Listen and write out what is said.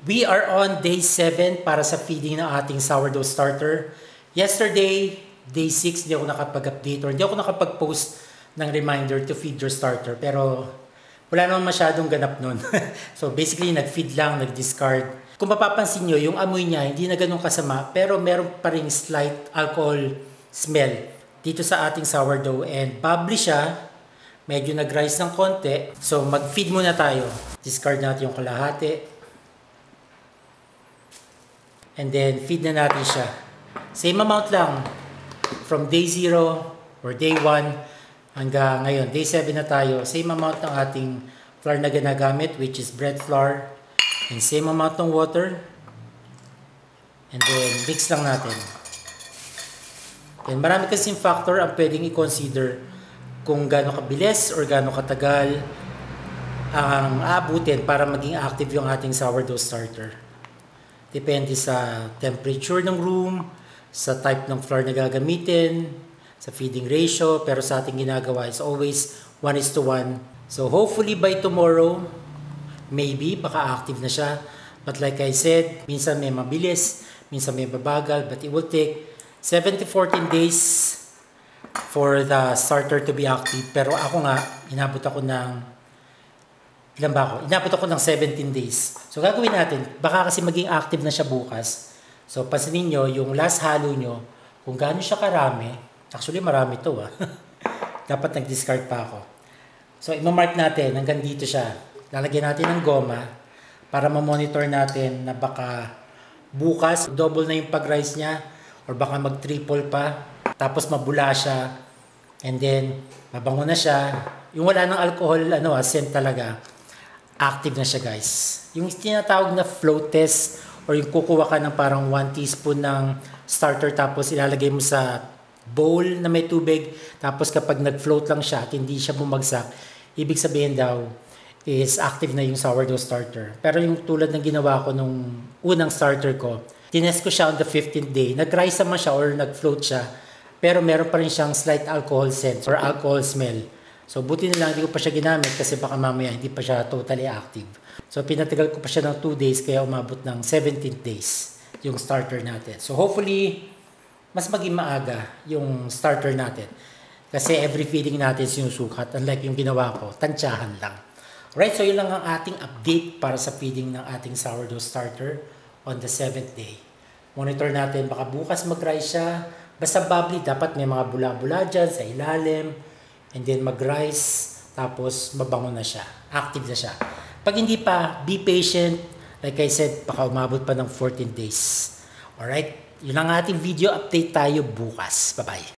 We are on day 7 para sa feeding ng ating sourdough starter. Yesterday, day 6, hindi ako nakapag-update or hindi ako nakapag-post ng reminder to feed your starter. Pero wala naman masyadong ganap nun. So basically, nag-feed lang, nag-discard. Kung mapapansin nyo, yung amoy niya hindi na ganun kasama, pero meron pa rin slight alcohol smell dito sa ating sourdough. And bubbly siya, medyo nag-rise ng konti. So mag-feed muna tayo. Discard natin yung kalahati. And then, feed na natin siya. Same amount lang. From day 0 or day 1 hanggang ngayon. Day 7 na tayo. Same amount ng ating flour na ginagamit, which is bread flour. And same amount ng water. And then, mix lang natin. And marami kasing factor ang pwedeng i-consider kung gaano kabilis or gaano katagal ang aabutin para maging active yung ating sourdough starter. Depende sa temperature ng room, sa type ng flour na gagamitin, sa feeding ratio, pero sa ating ginagawa is always 1:1. So hopefully by tomorrow, maybe, baka active na siya. But like I said, minsan may mabilis, minsan may babagal, but it will take 7 to 14 days for the starter to be active. Pero ako nga, inabot ako ng ilan ba ako? Inabot ako ng 17 days. So gagawin natin, baka kasi maging active na siya bukas. So pansinin nyo, yung last halo nyo, kung gaano siya karami, actually marami to dapat nag-discard pa ako. So imamark natin, hanggang dito siya. Lalagyan natin ng goma para ma-monitor natin na baka bukas, double na yung pag-rise niya or baka mag-triple pa. Tapos mabula siya. And then, mabango na siya. Yung wala ng alcohol, scent talaga. Active na siya, guys. Yung tinatawag na float test or yung kukuha ka ng parang 1 teaspoon ng starter tapos ilalagay mo sa bowl na may tubig tapos kapag nag-float lang siya at hindi siya bumagsak, ibig sabihin daw is active na yung sourdough starter. Pero yung tulad ng ginawa ko nung unang starter ko, tinest ko siya on the 15th day. Nag-rise naman siya or nag-float siya pero meron pa rin siyang slight alcohol scent or alcohol smell. So, buti na lang, hindi ko pa siya ginamit kasi baka mamaya hindi pa siya totally active. So, pinatagal ko pa siya ng 2 days kaya umabot ng 17 days yung starter natin. So, hopefully, mas maging maaga yung starter natin. Kasi every feeding natin sinusukat. Unlike yung ginawa ko, tansyahan lang. Alright, so yun lang ang ating update para sa feeding ng ating sourdough starter on the 7th day. Monitor natin, baka bukas mag-rise siya. Basta bubbly, dapat may mga bula-bula dyan sa ilalim. And then mag-rise, tapos mabango na siya. Active na siya. Pag hindi pa, be patient. Like I said, baka umabot pa ng 14 days. Alright? Yun ang ating video update tayo bukas. Bye-bye.